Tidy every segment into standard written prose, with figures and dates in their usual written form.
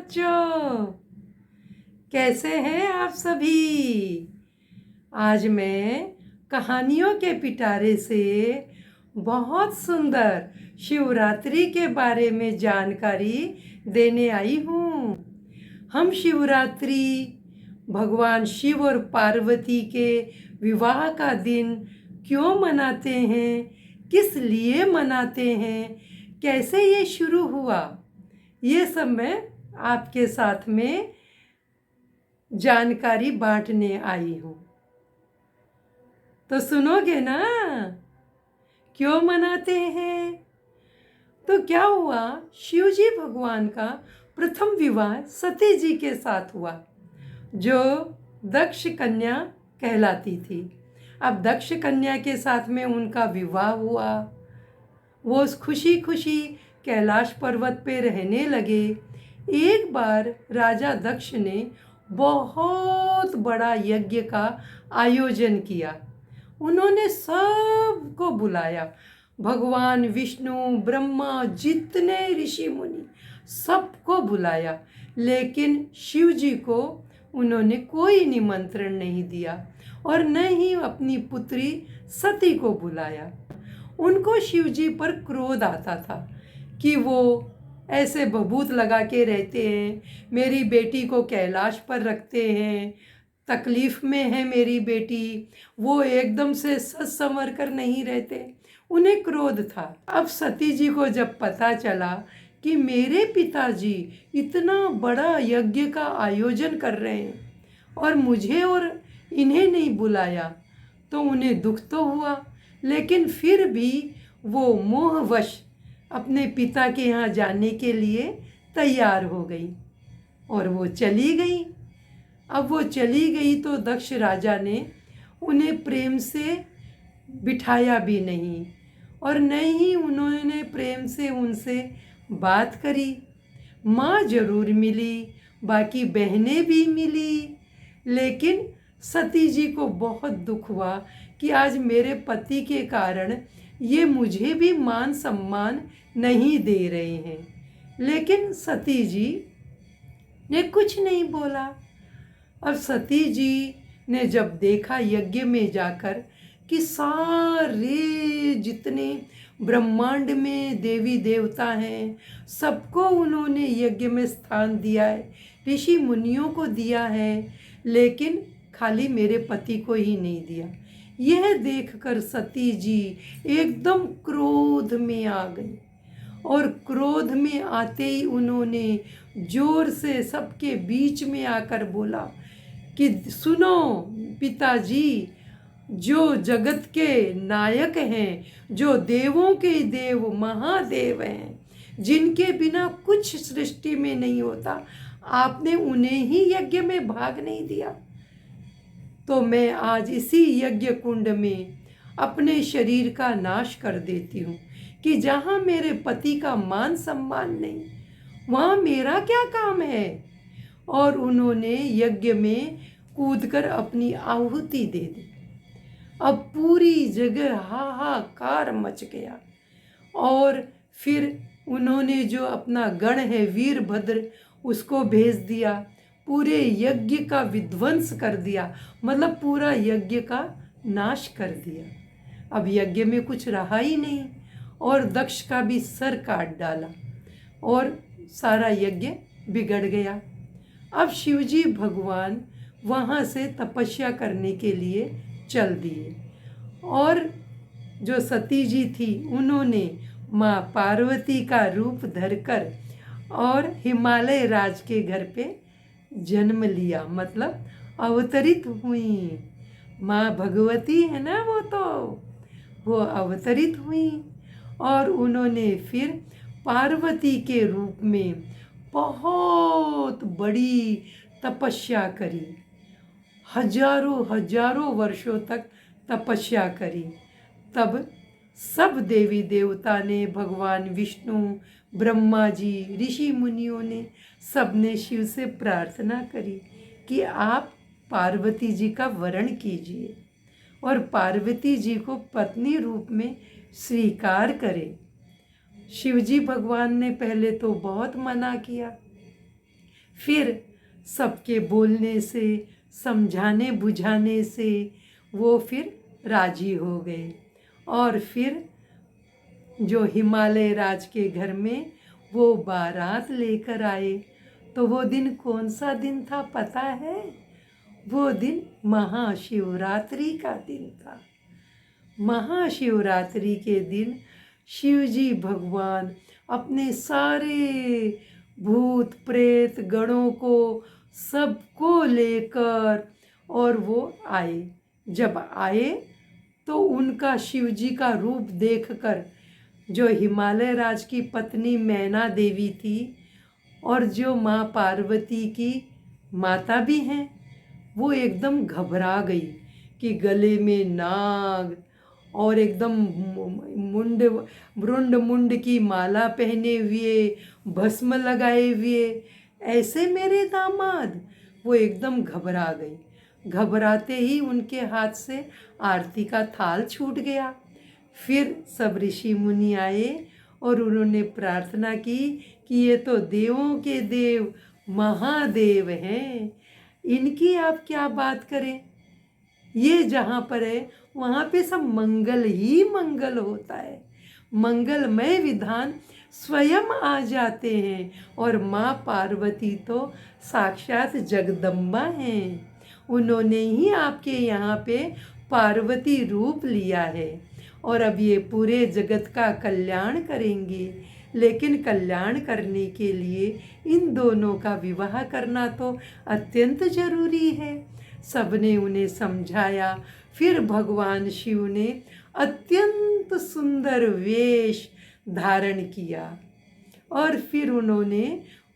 बच्चों, कैसे हैं आप सभी। आज मैं कहानियों के पिटारे से बहुत सुंदर शिवरात्रि के बारे में जानकारी देने आई हूँ। हम शिवरात्रि भगवान शिव और पार्वती के विवाह का दिन क्यों मनाते हैं, किस लिए मनाते हैं, कैसे ये शुरू हुआ, ये सब मैं आपके साथ में जानकारी बांटने आई हूँ। तो सुनोगे ना क्यों मनाते हैं। तो क्या हुआ, शिवजी भगवान का प्रथम विवाह सती जी के साथ हुआ, जो दक्ष कन्या कहलाती थी। अब दक्ष कन्या के साथ में उनका विवाह हुआ। वो खुशी खुशी कैलाश पर्वत पे रहने लगे। एक बार राजा दक्ष ने बहुत बड़ा यज्ञ का आयोजन किया। उन्होंने सबको बुलाया, भगवान विष्णु, ब्रह्मा, जितने ऋषि मुनि सबको बुलाया, लेकिन शिव जी को उन्होंने कोई निमंत्रण नहीं दिया और न ही अपनी पुत्री सती को बुलाया। उनको शिवजी पर क्रोध आता था कि वो ऐसे भभूत लगा के रहते हैं, मेरी बेटी को कैलाश पर रखते हैं, तकलीफ में है मेरी बेटी, वो एकदम से सच संवर कर नहीं रहते। उन्हें क्रोध था। अब सती जी को जब पता चला कि मेरे पिताजी इतना बड़ा यज्ञ का आयोजन कर रहे हैं और मुझे और इन्हें नहीं बुलाया, तो उन्हें दुख तो हुआ, लेकिन फिर भी वो मोहवश अपने पिता के यहाँ जाने के लिए तैयार हो गई और वो चली गई। अब वो चली गई तो दक्ष राजा ने उन्हें प्रेम से बिठाया भी नहीं और न ही उन्होंने प्रेम से उनसे बात करी। माँ जरूर मिली, बाकी बहनें भी मिली, लेकिन सती जी को बहुत दुख हुआ कि आज मेरे पति के कारण ये मुझे भी मान सम्मान नहीं दे रहे हैं। लेकिन सती जी ने कुछ नहीं बोला। अब सती जी ने जब देखा यज्ञ में जाकर कि सारे जितने ब्रह्मांड में देवी देवता हैं, सबको उन्होंने यज्ञ में स्थान दिया है, ऋषि मुनियों को दिया है, लेकिन खाली मेरे पति को ही नहीं दिया। यह देखकर सती जी एकदम क्रोध में आ गई और क्रोध में आते ही उन्होंने जोर से सबके बीच में आकर बोला कि सुनो पिताजी, जो जगत के नायक हैं, जो देवों के देव महादेव हैं, जिनके बिना कुछ सृष्टि में नहीं होता, आपने उन्हें ही यज्ञ में भाग नहीं दिया। तो मैं आज इसी यज्ञ कुंड में अपने शरीर का नाश कर देती हूँ कि जहाँ मेरे पति का मान सम्मान नहीं, वहाँ मेरा क्या काम है। और उन्होंने यज्ञ में कूदकर अपनी आहुति दे दी। अब पूरी जगह हाहाकार मच गया और फिर उन्होंने जो अपना गण है वीरभद्र, उसको भेज दिया, पूरे यज्ञ का विध्वंस कर दिया, मतलब पूरा यज्ञ का नाश कर दिया। अब यज्ञ में कुछ रहा ही नहीं और दक्ष का भी सर काट डाला और सारा यज्ञ बिगड़ गया। अब शिवजी भगवान वहाँ से तपस्या करने के लिए चल दिए और जो सती जी थी उन्होंने माँ पार्वती का रूप धरकर और हिमालय राज के घर पे जन्म लिया, मतलब अवतरित हुई। माँ भगवती है ना, वो अवतरित हुई और उन्होंने फिर पार्वती के रूप में बहुत बड़ी तपस्या करी, हजारों हजारों वर्षों तक तपस्या करी। तब सब देवी देवता ने, भगवान विष्णु, ब्रह्मा जी, ऋषि मुनियों ने, सबने शिव से प्रार्थना करी कि आप पार्वती जी का वरण कीजिए और पार्वती जी को पत्नी रूप में स्वीकार करें। शिवजी भगवान ने पहले तो बहुत मना किया, फिर सबके बोलने से, समझाने बुझाने से वो फिर राजी हो गए। और फिर जो हिमालय राज के घर में वो बारात लेकर आए। तो वो दिन कौन सा दिन था पता है? वो दिन महाशिवरात्रि का दिन था। महाशिवरात्रि के दिन शिवजी भगवान अपने सारे भूत प्रेत गणों को सबको लेकर और वो आए। जब आए तो उनका शिवजी का रूप देखकर जो हिमालय राज की पत्नी मैना देवी थी और जो माँ पार्वती की माता भी हैं, वो एकदम घबरा गई कि गले में नाग और एकदम मुंड मुंड की माला पहने हुए, भस्म लगाए हुए, ऐसे मेरे दामाद। वो एकदम घबरा गई। घबराते ही उनके हाथ से आरती का थाल छूट गया। फिर सब ऋषि मुनि आए और उन्होंने प्रार्थना की कि ये तो देवों के देव महादेव हैं, इनकी आप क्या बात करें। ये जहाँ पर है वहाँ पे सब मंगल ही मंगल होता है। मंगलमय विधान स्वयं आ जाते हैं और माँ पार्वती तो साक्षात जगदम्बा हैं। उन्होंने ही आपके यहाँ पे पार्वती रूप लिया है और अब ये पूरे जगत का कल्याण करेंगे। लेकिन कल्याण करने के लिए इन दोनों का विवाह करना तो अत्यंत जरूरी है। सबने उन्हें समझाया। फिर भगवान शिव ने अत्यंत सुंदर वेश धारण किया और फिर उन्होंने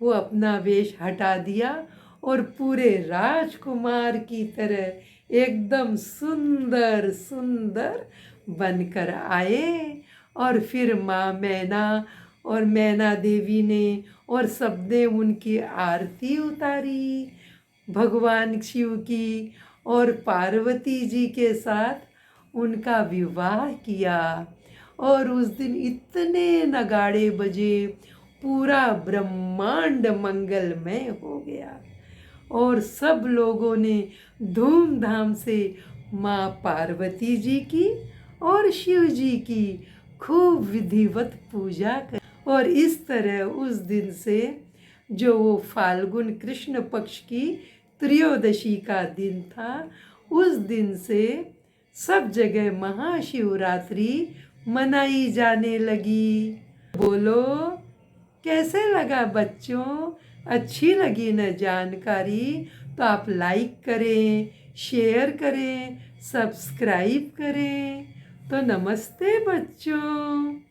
वो अपना वेश हटा दिया और पूरे राजकुमार की तरह एकदम सुंदर सुंदर बनकर आए। और फिर माँ मैना और मैना देवी ने और सबने उनकी आरती उतारी भगवान शिव की और पार्वती जी के साथ उनका विवाह किया। और उस दिन इतने नगाड़े बजे, पूरा ब्रह्मांड मंगलमय हो गया और सब लोगों ने धूमधाम से माँ पार्वती जी की और शिव जी की खूब विधिवत पूजा कर। और इस तरह उस दिन से जो वो फाल्गुन कृष्ण पक्ष की त्रयोदशी का दिन था, उस दिन से सब जगह महाशिवरात्रि मनाई जाने लगी। बोलो कैसे लगा बच्चों? अच्छी लगी न जानकारी? तो आप लाइक करें, शेयर करें, सब्सक्राइब करें। तो नमस्ते बच्चों।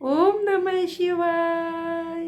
ओम नमः शिवाय।